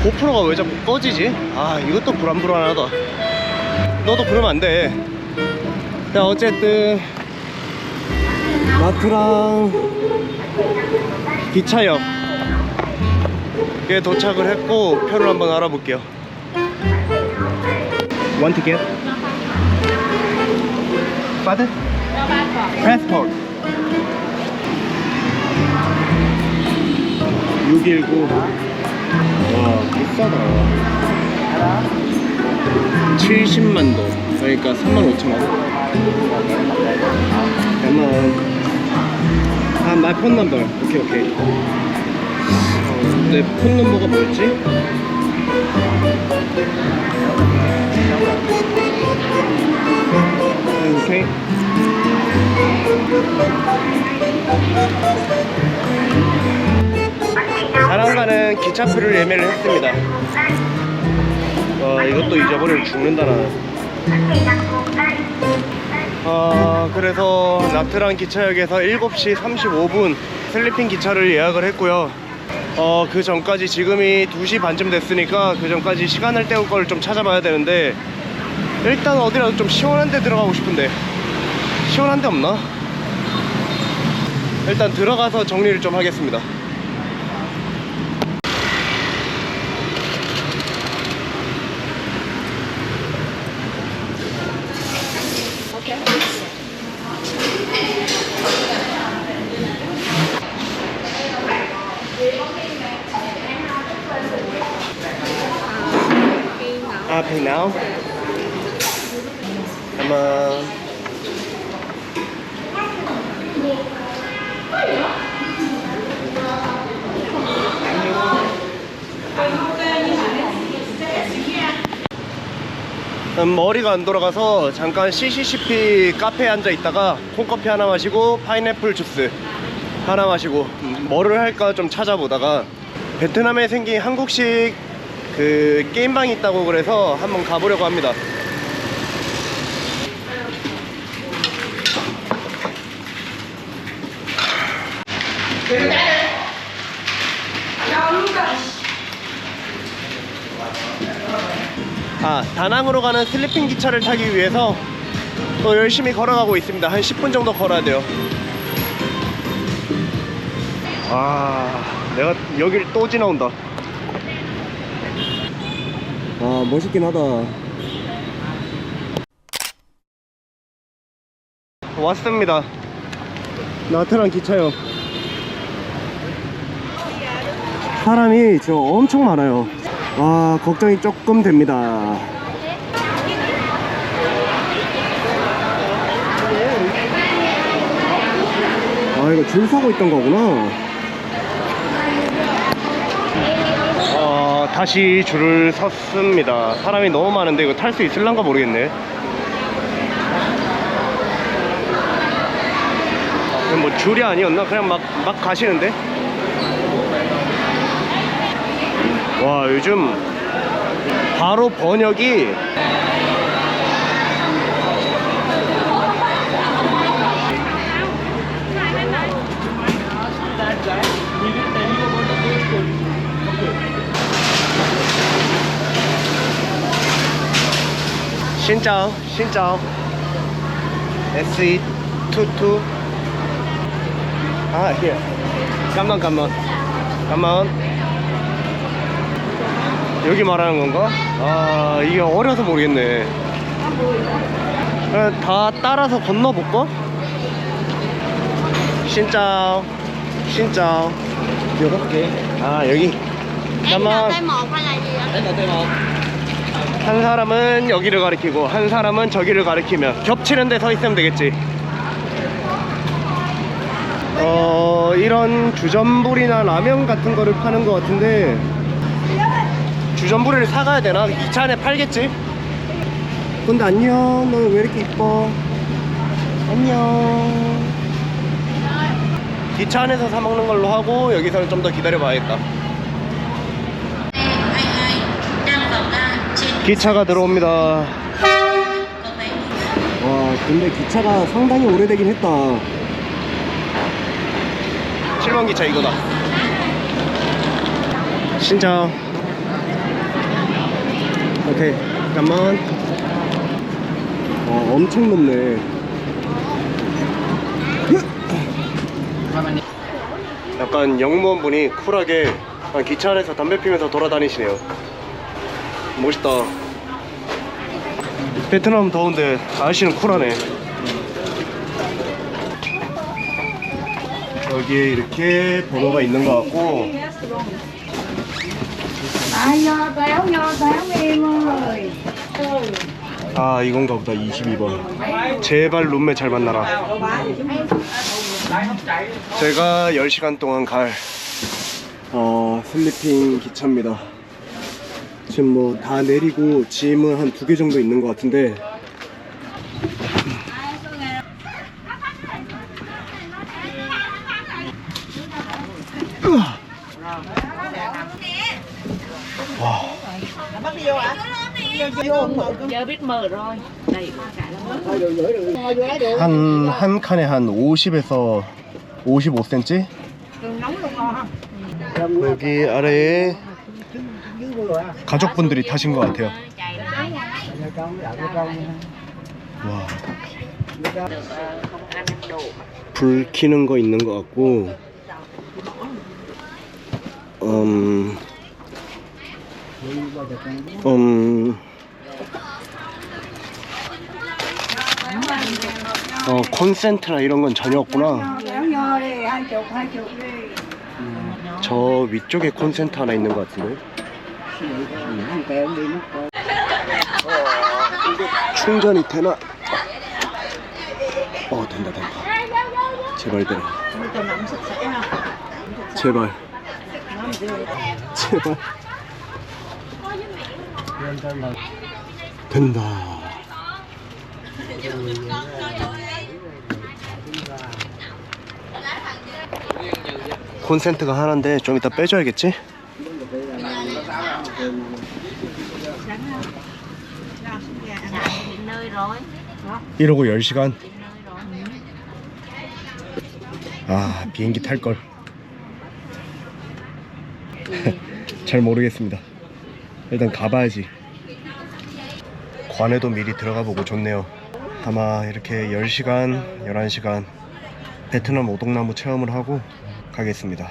고프로가 왜 자꾸 꺼지지? 아, 이것도 불안불안하다. 너도 그러면 안 돼. 자, 어쨌든 마트랑 기차역에 도착을 했고 표를 한번 알아볼게요. One ticket? Pardon? Passport. 619. 와, 비싸다. 70만 동. 그러니까 35,000원. 잠깐만. 아, my phone number. 오케이, 오케이. 내 폰 넘버가 뭐였지? 오케이. 사랑가는 기차표를 예매를 했습니다. 이것도 잊어버리면 죽는다 나는. 그래서 나트랑 기차역에서 7시 35분 슬리핑 기차를 예약을 했고요. 그 전까지 지금이 2시 반쯤 됐으니까 그 전까지 시간을 때울 걸 좀 찾아봐야 되는데, 일단 어디라도 좀 시원한 데 들어가고 싶은데 시원한 데 없나? 일단 들어가서 정리를 좀 하겠습니다. Pay now. 잠깐만. 머리가 안 돌아가서 잠깐 CCCP 카페에 앉아 있다가 콩커피 하나 마시고 파인애플 주스 하나 마시고 뭐를 할까 좀 찾아보다가 베트남에 생긴 한국식 그 게임방이 있다고 그래서 한번 가보려고 합니다. 다낭으로 가는 슬리핑 기차를 타기 위해서 또 열심히 걸어가고 있습니다. 한 10분 정도 걸어야 돼요. 내가 여기를 또 지나온다. 멋있긴 하다. 왔습니다. 나트랑 기차역. 사람이 지금 엄청 많아요. 걱정이 조금 됩니다. 이거 줄 서고 있던 거구나. 다시 줄을 섰습니다. 사람이 너무 많은데 이거 탈 수 있을란가 모르겠네. 뭐 줄이 아니었나? 그냥 막 가시는데? 와, 요즘 바로 번역이 신짜오 신짜오 SE22 here. 잠깐만 여기 말하는 건가? 이게 어려서 모르겠네. 다 따라서 건너볼까? 신짜오 여기? 여기. 잠깐만. 한 사람은 여기를 가리키고 한 사람은 저기를 가리키며 겹치는 데 서 있으면 되겠지. 이런 주전부리나 라면 같은 거를 파는 거 같은데, 주전부리를 사가야 되나? 2차 안에 팔겠지? 근데 안녕. 너 왜 이렇게 이뻐? 안녕. 기차 안에서 사 먹는 걸로 하고 여기서는 좀 더 기다려 봐야겠다. 기차가 들어옵니다. 와, 근데 기차가 상당히 오래되긴 했다. 7번 기차 이거다. 신장. 오케이, 잠깐만. 엄청 높네. 약간 영무원분이 쿨하게 기차 안에서 담배 피면서 돌아다니시네요. 멋있다. 베트남 더운데 아저씨는 쿨하네. 여기에 이렇게 번호가 있는 것 같고. 아, 이건가 보다. 22번. 제발 룸메 잘 만나라. 제가 10시간 동안 갈 슬리핑 기차입니다. 지금 뭐 다 내리고 짐은 한 2개 정도 있는 것 같은데, 와. Giờ biết mở rồi. Đây. 한 칸에 한 50에서 55cm? 여기 아래에 가족분들이 타신 것 같아요. 와. 불 켜는 거 있는 것 같고, 콘센트나 이런 건 전혀 없구나. 저 위쪽에 콘센트 하나 있는 것 같은데. 이게 충전이 되나? 된다. 제발 되라. 제발. 된다. 콘센트가 하나인데 좀 이따 빼줘야겠지? 이러고 10시간? 아, 비행기 탈걸. 잘 모르겠습니다. 일단 가봐야지. 관에도 미리 들어가 보고 좋네요. 아마 이렇게 10시간, 11시간 베트남 오동나무 체험을 하고 가겠습니다.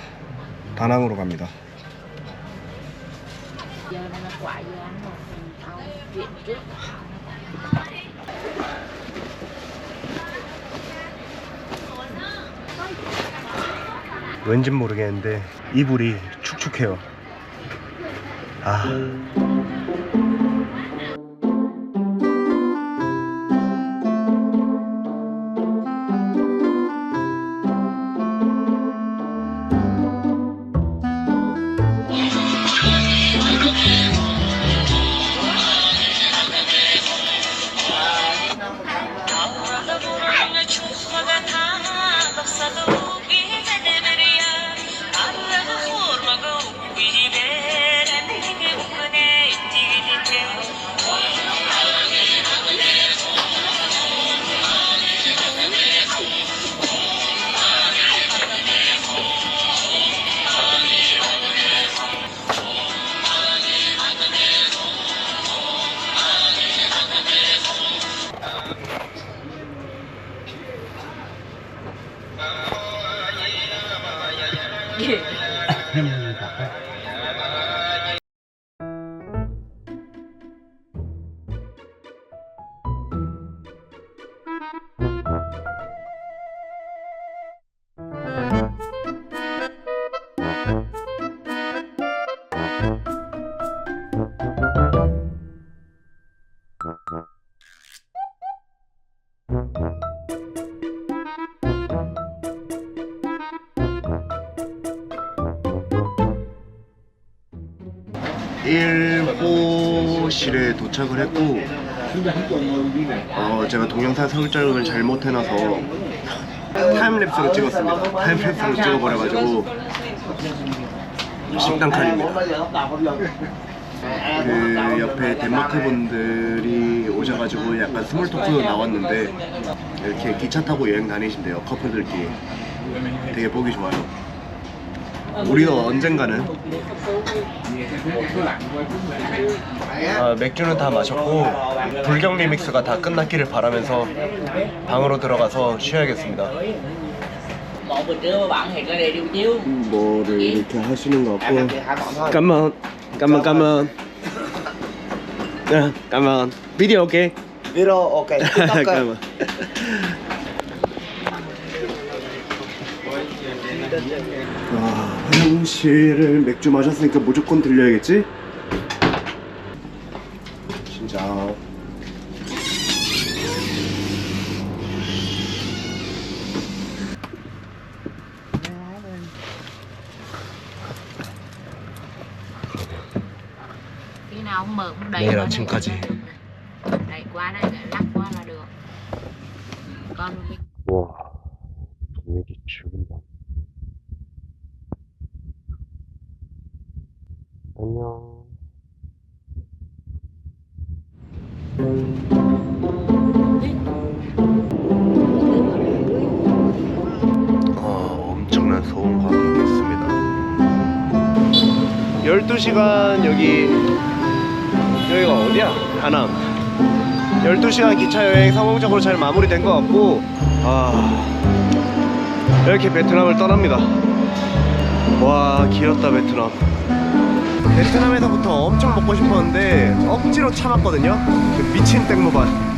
다낭으로 갑니다. 왠진 모르겠는데 이불이 축축해요. 아. 일호실에 도착을 했고, 제가 동영상 설정을 잘못해놔서 타임랩스로 찍었습니다. 타임랩스로 찍어버려가지고 식당 칸입니다. 그 옆에 덴마크 분들이 오셔가지고 약간 스몰 토크 나왔는데, 이렇게 기차 타고 여행 다니신대요. 커플들끼리. 되게 보기 좋아요. 우리도 언젠가는. 맥주는 다 마셨고 불경 리믹스가 다 끝났기를 바라면서 방으로 들어가서 쉬어야겠습니다. Một buổi trưa bạn hẹn ra đây điêu chiếu. 뭐를 이렇게 하시는 것 같고. 까만 까만 비디오 오케이. Video ok. TikTok cơ. 까만. 화장실을 맥주 마셨으니까 무조건 들려야겠지? 진짜. Khi nào ông mở cũng đẩy Đây là qua đây chimkaji. là được này. Đẩy qua đây để lắc qua là được. Con mình 와, 분위기 죽인다. 안녕. 엄청난 소음 과정이 있습니다. 12시간 여기가 어디야? 하남. 12시간 기차 여행 성공적으로 잘 마무리된 것 같고, 이렇게 베트남을 떠납니다. 와, 길었다 베트남. 베트남에서부터 엄청 먹고 싶었는데 억지로 참았거든요. 그 미친 땡모반.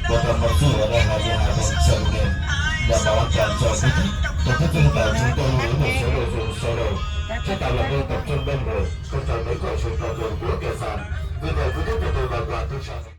Program Mercu adalah yang ada sebelum dan bawakan seperti untuk kita chúng tôi muốn một số đồ chúng ta là nơi tập trung đông người không phải mấy cõi chúng ta dùng của kẻ sàn vì vậy cứ tiếp tục vào quà tôi chọn